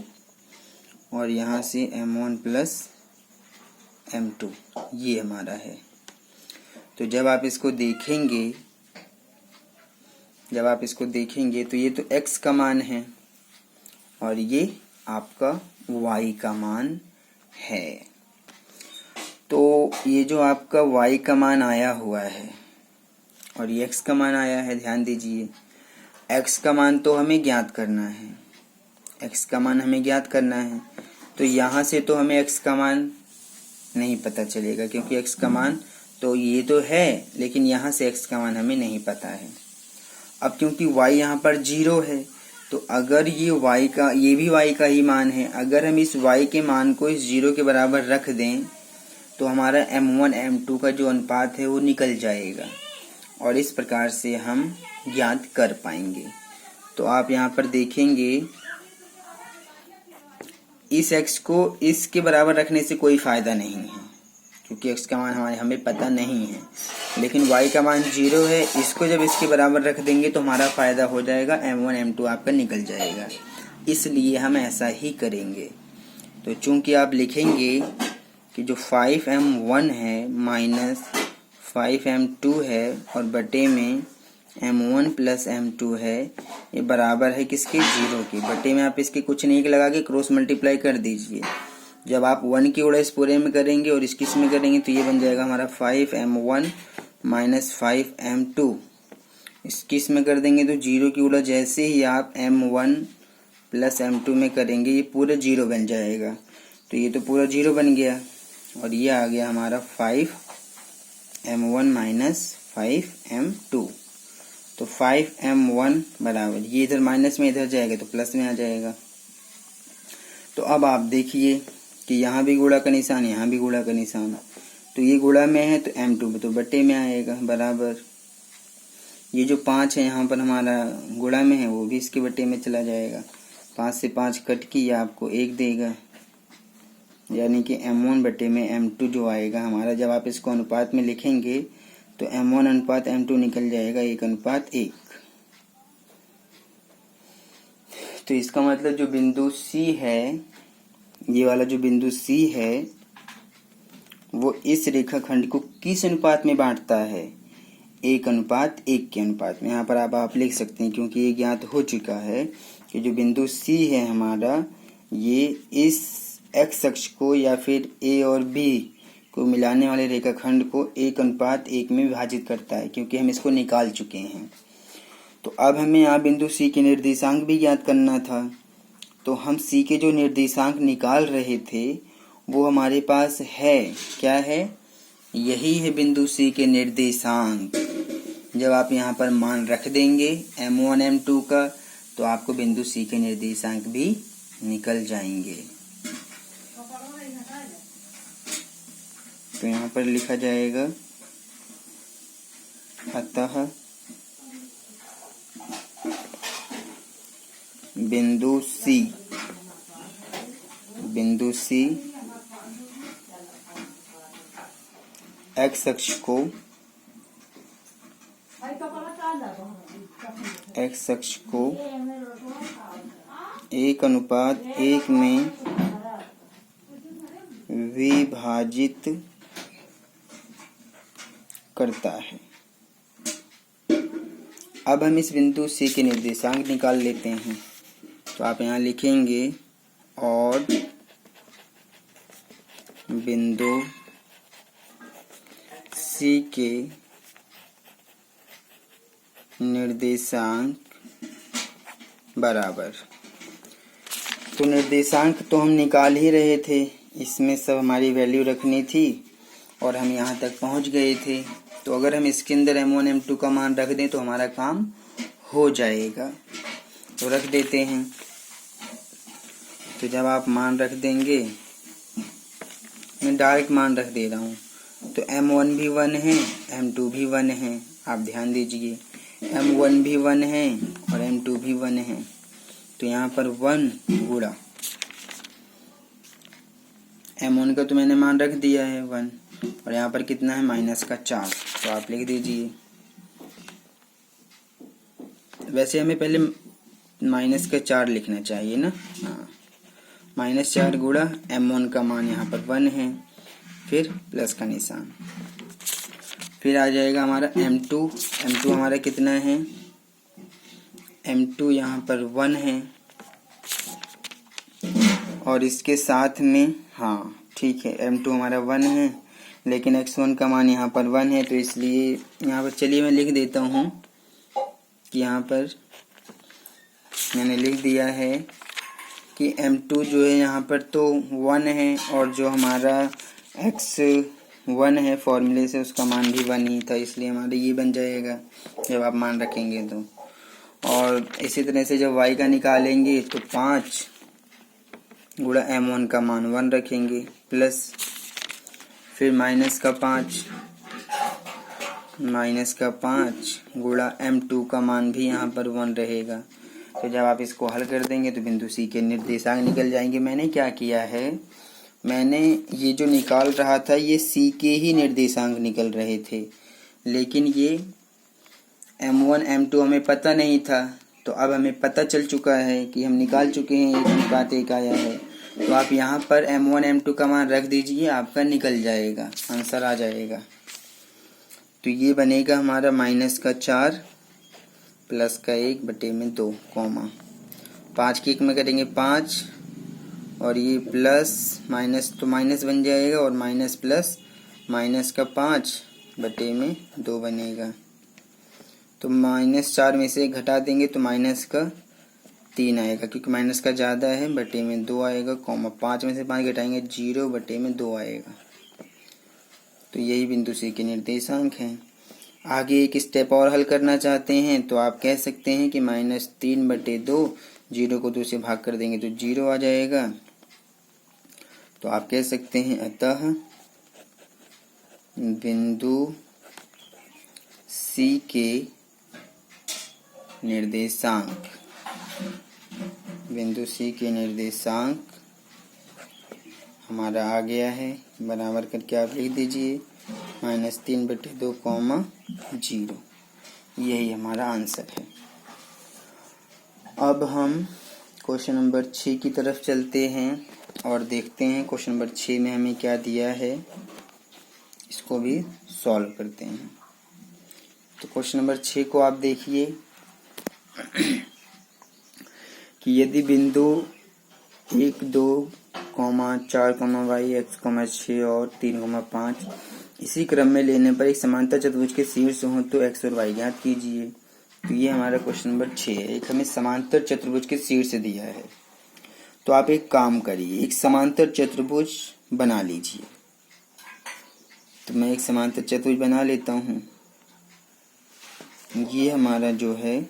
और यहाँ से m1 प्लस m2 ये हमारा है। तो जब आप इसको देखेंगे तो ये तो x का मान है और ये आपका y का मान है। तो ये जो आपका y का मान आया हुआ है और ये x का मान आया है, ध्यान दीजिए। x का मान तो हमें ज्ञात करना है, x का मान हमें ज्ञात करना है, तो यहाँ से तो हमें x का मान नहीं पता चलेगा, क्योंकि x का मान तो ये तो है लेकिन यहाँ से x का मान हमें नहीं पता है। अब क्योंकि y यहाँ पर 0 है, तो अगर ये भी y का ही मान है, अगर हम इस y के मान को इस 0 के बराबर रख दें तो हमारा m1 m2 का जो अनुपात है वो निकल जाएगा, और इस प्रकार से हम ज्ञात कर पाएंगे। तो आप यहाँ पर देखेंगे इस x को इसके बराबर रखने से कोई फ़ायदा नहीं है, क्योंकि x का मान हमें पता नहीं है, लेकिन y का मान 0 है। इसको जब इसके बराबर रख देंगे तो हमारा फ़ायदा हो जाएगा, m1 m2 आपका निकल जाएगा, इसलिए हम ऐसा ही करेंगे। तो चूंकि आप लिखेंगे कि जो 5m1 है माइनस 5m2 है और बटे में m1 प्लस m2 है, ये बराबर है किसके, 0 के। बटे में आप इसके कुछ नहीं लगा के क्रॉस मल्टीप्लाई कर दीजिए। जब आप 1 की उड़ा इस पूरे में करेंगे और इस किस में करेंगे तो ये बन जाएगा हमारा 5m1 माइनस 5m2। इस किस में कर देंगे तो 0 की उड़ा जैसे ही आप m1 प्लस m2 में करेंगे ये पूरा 0 बन जाएगा। तो ये तो पूरा 0 बन गया और ये आ गया हमारा 5m1 माइनस 5m2। तो 5m1 बराबर, ये इधर माइनस में इधर जाएगा तो प्लस में आ जाएगा। तो अब आप देखिए कि यहाँ भी गुणा का निशान, यहाँ भी गुणा का निशान, तो ये गुणा में है तो m2 तो बटे में आएगा बराबर। ये जो 5 है यहाँ पर हमारा गुणा में है वो भी इसके बटे में चला जाएगा। 5 से 5 कट की ये आपको 1 देगा, यानी कि m1 बटे में m2 जो आएगा हमारा, जब आप इसको अनुपात में लिखेंगे तो m1 अनुपात m2 निकल जाएगा 1:1। तो इसका मतलब जो बिंदु C है, ये वाला जो बिंदु C है वो इस रेखाखंड को किस अनुपात में बांटता है, 1:1 के अनुपात में। यहाँ पर आप लिख सकते हैं, क्योंकि ये ज्ञात हो चुका है कि जो बिंदु C है हमारा, ये इस x अक्ष को या फिर A और B को मिलाने वाले रेखाखंड को 1:1 में विभाजित करता है, क्योंकि हम इसको निकाल चुके हैं। तो अब हमें यहाँ बिंदु सी के निर्देशांक भी ज्ञात करना था। तो हम सी के जो निर्देशांक निकाल रहे थे वो हमारे पास है, क्या है, यही है बिंदु सी के निर्देशांक। जब आप यहाँ पर मान रख देंगे m1 m2 का तो आपको बिंदु सी के निर्देशांक भी निकल जाएंगे। तो यहाँ पर लिखा जाएगा अतः बिंदु सी एक्स अक्ष को 1:1 में विभाजित करता है। अब हम इस बिंदु सी के निर्देशांक निकाल लेते हैं। तो आप यहाँ लिखेंगे और बिंदु सी के निर्देशांक बराबर। तो निर्देशांक तो हम निकाल ही रहे थे, इसमें सब हमारी वैल्यू रखनी थी और हम यहाँ तक पहुँच गए थे। तो अगर हम इसके अंदर m1 m2 का मान रख दें तो हमारा काम हो जाएगा। तो रख देते हैं। तो जब आप मान रख देंगे, मैं डायरेक्ट मान रख दे रहा हूँ, तो m1 भी 1 है, m2 भी 1 है। आप ध्यान दीजिए, m1 भी 1 है और m2 भी 1 है। तो यहाँ पर 1 गुणा m1 का तो मैंने मान रख दिया है 1, और यहाँ पर कितना है -4। तो आप लिख दीजिए। वैसे हमें पहले -4 लिखना चाहिए ना। हाँ, -4 गुणा m1 का मान यहाँ पर 1 है, फिर प्लस का निशान, फिर आ जाएगा हमारा m2 हमारा कितना है, m2 यहाँ पर 1 है और इसके साथ में, हाँ ठीक है, m2 हमारा 1 है लेकिन x1 का मान यहाँ पर 1 है। तो इसलिए यहाँ पर चलिए मैं लिख देता हूँ कि यहाँ पर मैंने लिख दिया है कि m2 जो है यहाँ पर तो 1 है और जो हमारा x1 है फॉर्मूले से उसका मान भी 1 ही था, इसलिए हमारा ये बन जाएगा जब आप मान रखेंगे तो। और इसी तरह से जब y का निकालेंगे तो 5 गुणा m1 का मान 1 रखेंगे, प्लस फिर माइनस का 5 गुणा m2 का मान भी यहाँ पर 1 रहेगा। तो जब आप इसको हल कर देंगे तो बिंदु सी के निर्देशांक निकल जाएंगे। मैंने क्या किया है, मैंने ये जो निकाल रहा था ये सी के ही निर्देशांक निकल रहे थे, लेकिन ये m1 m2 हमें पता नहीं था। तो अब हमें पता चल चुका है कि हम निकाल चुके हैं, 1:1 आया है। तो आप यहाँ पर m1 m2 का मान रख दीजिए, आपका निकल जाएगा, आंसर आ जाएगा। तो ये बनेगा हमारा -4 प्लस का 1/2 कॉमा 5 के 1 में करेंगे 5 और ये प्लस माइनस तो माइनस बन जाएगा और माइनस प्लस माइनस का 5/2 बनेगा। तो -4 में से घटा देंगे तो माइनस का 3 आएगा, क्योंकि माइनस का ज़्यादा है, बटे में 2 आएगा, कॉमा 5 में से 5 घटाएंगे 0/2 आएगा। तो यही बिंदु सी के निर्देशांक हैं। आगे एक स्टेप और हल करना चाहते हैं तो आप कह सकते हैं कि -3/2, 0 को 2 से भाग कर देंगे तो 0 आ जाएगा। तो आप कह सकते हैं अतः बिंदु सी के निर्देशांक हमारा आ गया है। बराबर करके आप लिख दीजिए -3/2, 0। यही हमारा आंसर है। अब हम क्वेश्चन नंबर 6 की तरफ चलते हैं और देखते हैं क्वेश्चन नंबर 6 में हमें क्या दिया है, इसको भी सॉल्व करते हैं। तो क्वेश्चन नंबर 6 को आप देखिए कि यदि बिंदु 1, 2, 4, y, x, 6 और 3, 5 इसी क्रम में लेने पर एक समांतर चतुर्भुज के शीर्ष हो तो x और y ज्ञात कीजिए। तो ये हमारा क्वेश्चन नंबर 6 है। एक हमें समांतर चतुर्भुज के शीर्ष दिया है, तो आप एक काम करिए, एक समांतर चतुर्भुज बना लीजिए। तो मैं एक समांतर चतुर्भुज बना लेता हूँ। ये हमारा जो है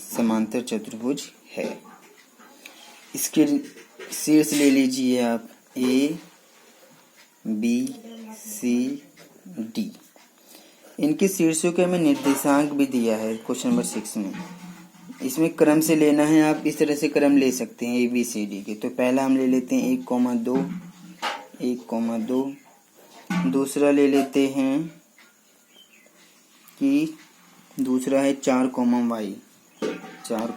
समांतर चतुर्भुज है। इसके शीर्ष ले लीजिए आप ए बी सी डी। इनके शीर्षों के हमें निर्देशांक भी दिया है क्वेश्चन नंबर 6 में। इसमें क्रम से लेना है, आप इस तरह से क्रम ले सकते हैं ए बी सी डी के। तो पहला हम ले लेते हैं 1,2, 1,2। दूसरा ले लेते हैं कि दूसरा है 4, y, 4,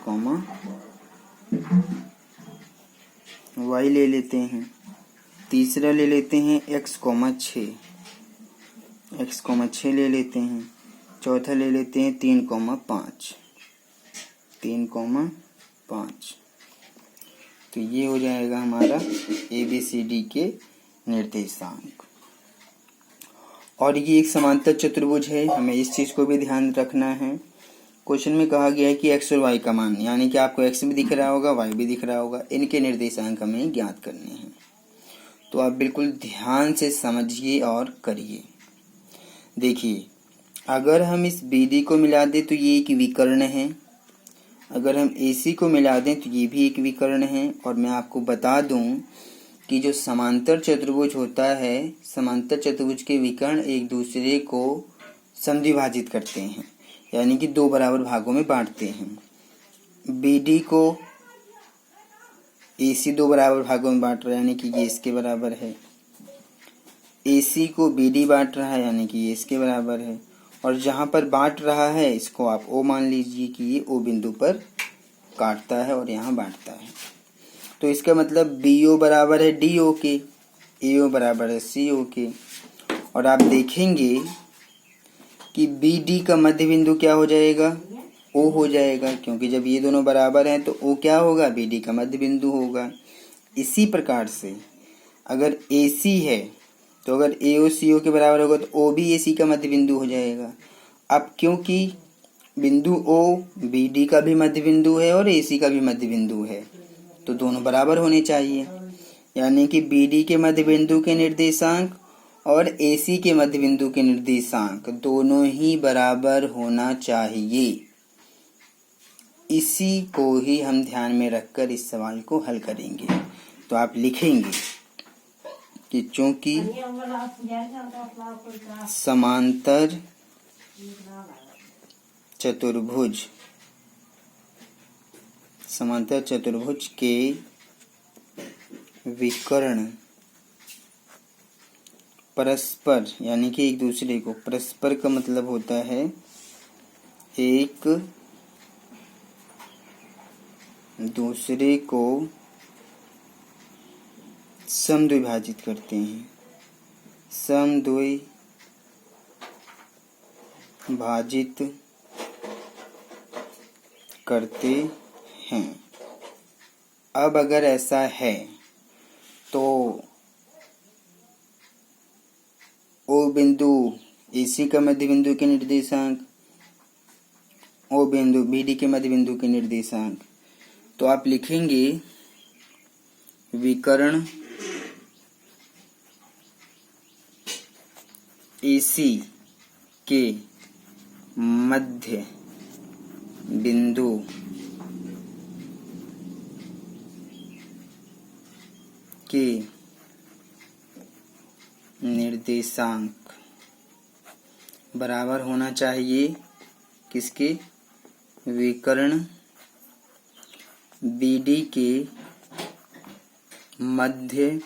y ले लेते हैं। तीसरा ले लेते हैं x, 6, x, 6 ले लेते हैं। चौथा ले लेते हैं 3, 5, 3, 5। तो ये हो जाएगा हमारा ए बी सी डी के निर्देशांक। और ये एक समांतर चतुर्भुज है, हमें इस चीज को भी ध्यान रखना है। क्वेश्चन में कहा गया है कि x और y का मान, यानी कि आपको x भी दिख रहा होगा, y भी दिख रहा होगा, इनके निर्देशांक हमें ज्ञात करने हैं। तो आप बिल्कुल ध्यान से समझिए और करिए। देखिए, अगर हम इस BD को मिला दें तो ये एक विकर्ण है, अगर हम AC को मिला दें तो ये भी एक विकर्ण है। और मैं आपको बता दूं कि जो समांतर चतुर्भुज होता है, समांतर चतुर्भुज के विकर्ण एक दूसरे को समद्विभाजित करते हैं, यानी कि दो बराबर भागों में बांटते हैं। BD को AC दो बराबर भागों में बांट रहा है, यानी कि ये इसके बराबर है। AC को BD बांट रहा है, यानी कि ये इसके बराबर है। और जहां पर बांट रहा है इसको आप O मान लीजिए कि ये O बिंदु पर काटता है और यहाँ बांटता है। तो इसका मतलब BO बराबर है DO के, AO बराबर है CO के। और आप देखेंगे कि BD का मध्य बिंदु क्या हो जाएगा, O हो जाएगा, क्योंकि जब ये दोनों बराबर हैं तो O क्या होगा, BD का मध्य बिंदु होगा। इसी प्रकार से अगर AC है तो अगर AO CO के बराबर होगा तो O भी AC का मध्य बिंदु हो जाएगा। अब क्योंकि बिंदु O BD का भी मध्य बिंदु है और AC का भी मध्य बिंदु है, तो दोनों बराबर होने चाहिए, यानी कि BD के मध्य बिंदु के निर्देशांक और AC के मध्य बिंदु के निर्देशांक दोनों ही बराबर होना चाहिए। इसी को ही हम ध्यान में रखकर इस सवाल को हल करेंगे। तो आप लिखेंगे कि चूंकि समांतर चतुर्भुज के विकर्ण परस्पर, यानी कि एक दूसरे को, परस्पर का मतलब होता है एक दूसरे को समद्विभाजित करते हैं, समद्विभाजित करते हैं। अब अगर ऐसा है तो O बिंदु AC का मध्य बिंदु के निर्देशांक, O बिंदु BD के मध्य बिंदु के निर्देशांक। तो आप लिखेंगे विकर्ण AC के मध्य बिंदु के निर्देशांक बराबर होना चाहिए किसके, विकर्ण BD के मध्य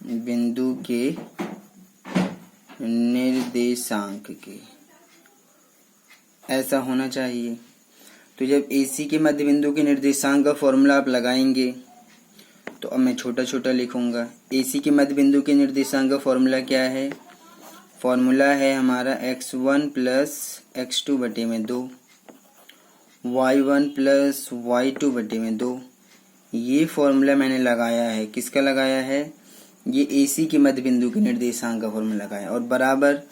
बिंदु के निर्देशांक के, ऐसा होना चाहिए। तो जब AC के मध्य बिंदु के निर्देशांक का फॉर्मूला आप लगाएंगे, तो अब मैं छोटा छोटा लिखूंगा। AC के मध्य बिंदु के निर्देशांक का फॉर्मूला क्या है, फॉर्मूला है हमारा x1 प्लस x2 बटे में 2, y1 प्लस y2 बटे में 2। ये फॉर्मूला मैंने लगाया है, किसका लगाया है, ये AC के मध्य बिंदु के निर्देशांक का फॉर्मूला लगाया, और बराबर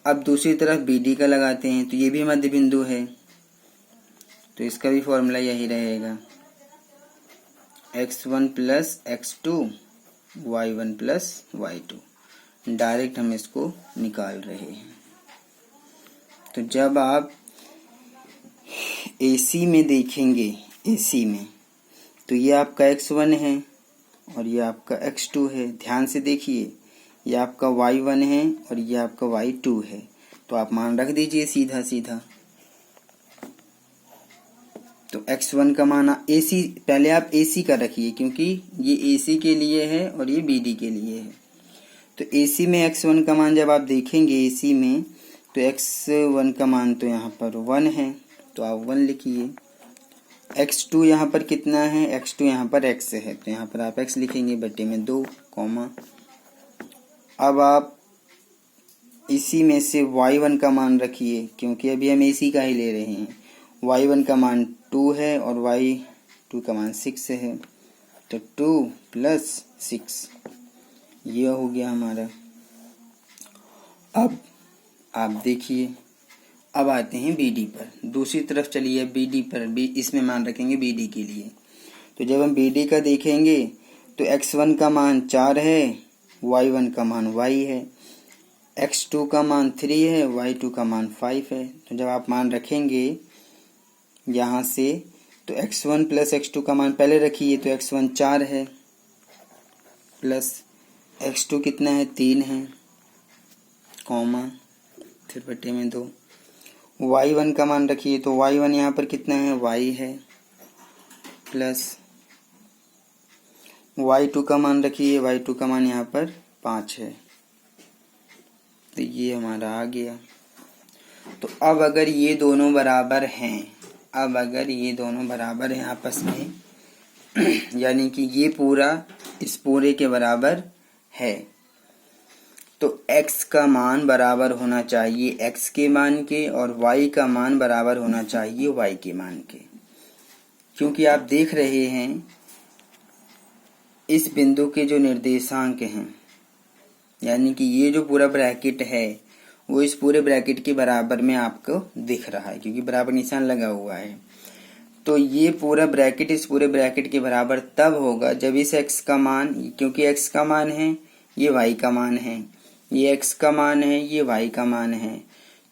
अब दूसरी तरफ बी डी का लगाते हैं, तो ये भी मध्य बिंदु है, तो इसका भी फॉर्मूला यही रहेगा, x1 plus x2 y1 plus y2। Direct हम इसको निकाल रहे हैं। तो जब आप AC में देखेंगे, AC में, तो ये आपका x1 है और ये आपका x2 है। ध्यान से देखिए, ये आपका y1 है और ये आपका y2 है। तो आप मान रख दीजिए सीधा सीधा। तो x1 का मान AC, पहले आप AC का रखिए क्योंकि ये AC के लिए है और ये BD के लिए है। तो AC में x1 का मान जब आप देखेंगे AC में, तो x1 का मान तो यहाँ पर 1 है, तो आप 1 लिखिए। x2 यहाँ पर कितना है, x2 यहाँ पर x है, तो यहाँ पर आप x लिखेंगे बटे में 2 कॉमा। अब आप इसी में से y1 का मान रखिए क्योंकि अभी हम AC का ही ले रहे हैं। y1 का मान 2 है और y2 का मान 6 है, तो 2 प्लस 6 ये हो गया हमारा। अब आप देखिए, अब आते हैं BD पर। दूसरी तरफ चलिए BD पर, भी इसमें मान रखेंगे BD के लिए। तो जब हम BD का देखेंगे तो x1 का मान 4 है, y1 का मान y है, x2 का मान 3 है, y2 का मान 5 है। तो जब आप मान रखेंगे यहाँ से, तो x1 प्लस x2 का मान पहले रखिए, तो x1 4 है प्लस x2 कितना है 3 है कॉमा, फिर बटे में 2। y1 का मान रखिए, तो y1 यहाँ पर कितना है y है प्लस y2 का मान रखिए, y2 का मान यहाँ पर 5 है। तो ये हमारा आ गया। तो अब अगर ये दोनों बराबर हैं, अब अगर ये दोनों बराबर हैं आपस में यानी कि ये पूरा इस पूरे के बराबर है, तो x का मान बराबर होना चाहिए x के मान के और y का मान बराबर होना चाहिए y के मान के। क्योंकि आप देख रहे हैं इस बिंदु के जो निर्देशांक हैं, यानी कि ये जो पूरा ब्रैकेट है वो इस पूरे ब्रैकेट के बराबर में आपको दिख रहा है क्योंकि बराबर निशान लगा हुआ है। तो ये पूरा ब्रैकेट इस पूरे ब्रैकेट के बराबर तब होगा जब इस x का मान, क्योंकि x का मान है ये y का मान है, ये x का मान है ये y का मान है,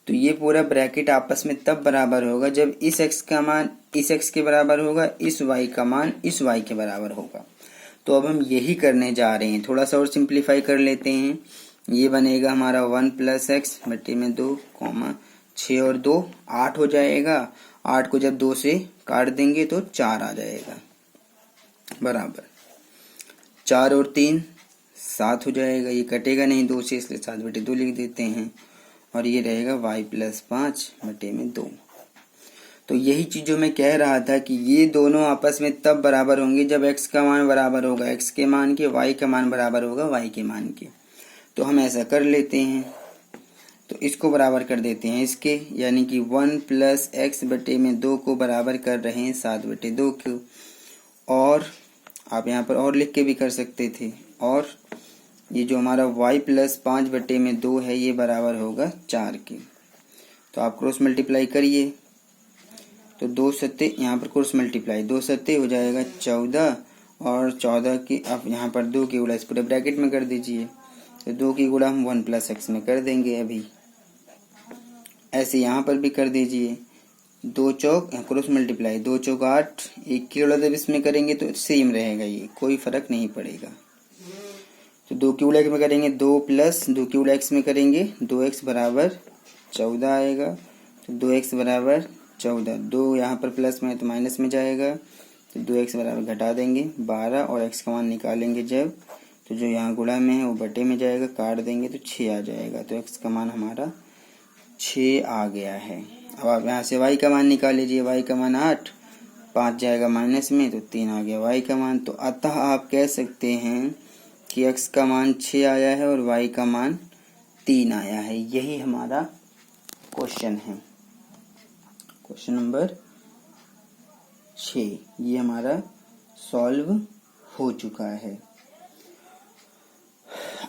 तो ये पूरा ब्रैकेट आपस में तब बराबर होगा जब इस x का मान इस x के बराबर होगा, इस y का मान इस y के बराबर होगा। तो अब हम यही करने जा रहे हैं। थोड़ा सा और सिंप्लीफाई कर लेते हैं। ये बनेगा हमारा 1 प्लस एक्स बटे में 2 कॉमा 6 और 2 8 हो जाएगा। 8 को जब 2 से काट देंगे तो 4 आ जाएगा बराबर 4 और 3 7 हो जाएगा। ये कटेगा नहीं 2 से, इसलिए 7 बटे 2 लिख देते हैं और ये रहेगा y प्लस 5 बटे में 2। तो यही चीज जो मैं कह रहा था कि ये दोनों आपस में तब बराबर होंगे जब x का मान बराबर होगा x के मान के, y का मान बराबर होगा y के मान के। तो हम ऐसा कर लेते हैं, तो इसको बराबर कर देते हैं इसके, यानी कि 1 प्लस एक्स बटे में 2 को बराबर कर रहे हैं 7 बटे 2 को। और आप यहाँ पर और लिख के भी कर सकते थे। और ये जो हमारा y प्लस 5 बटे में 2 है ये बराबर होगा 4 के। तो आप क्रॉस मल्टीप्लाई करिए, तो 2 सत्ते यहाँ पर क्रॉस मल्टीप्लाई 2 सत्ते हो जाएगा 14 और 14 की आप यहाँ पर 2 की गुणा इस पूरे ब्रैकेट में कर दीजिए। तो 2 की गुणा हम 1 प्लस एक्स में कर देंगे। अभी ऐसे यहाँ पर भी कर दीजिए। 2 चौक क्रॉस मल्टीप्लाई 2 चौक 8, 1 की गुणा जब इसमें करेंगे तो सेम रहेगा, ये कोई फर्क नहीं पड़ेगा। तो 2 की गुणा एक्स में करेंगे 2 प्लस 2 की गुणा एक्स में करेंगे 2x बराबर 14 आएगा। तो 2x बराबर 14, 2 यहाँ पर प्लस में है तो माइनस में जाएगा, तो 2x बराबर घटा देंगे 12 और x का मान निकालेंगे जब, तो जो यहाँ गुणा में है वो बटे में जाएगा, काट देंगे तो 6 आ जाएगा। तो x का मान हमारा 6 आ गया है। अब आप यहाँ से y का मान निकाल लीजिए। y का मान 8, 5 जाएगा माइनस में तो 3 आ गया y का मान। तो अतः आप कह सकते हैं कि x का मान 6 आया है और y का मान 3 आया है। यही हमारा क्वेश्चन है, क्वेश्चन नंबर 6 ये हमारा सॉल्व हो चुका है।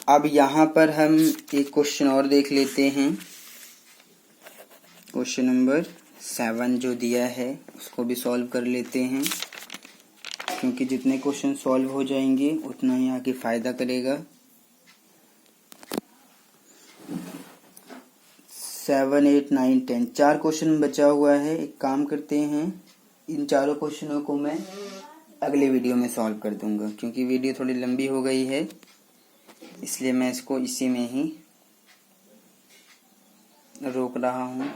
अब यहाँ पर हम एक क्वेश्चन और देख लेते हैं। क्वेश्चन नंबर 7 जो दिया है उसको भी सॉल्व कर लेते हैं, क्योंकि जितने क्वेश्चन सॉल्व हो जाएंगे उतना ही आगे फ़ायदा करेगा। 7, 8, 9, 10 4 क्वेश्चन बचा हुआ है। एक काम करते हैं, इन चारों क्वेश्चनों को मैं अगले वीडियो में सॉल्व कर दूंगा, क्योंकि वीडियो थोड़ी लंबी हो गई है, इसलिए मैं इसको इसी में ही रोक रहा हूँ।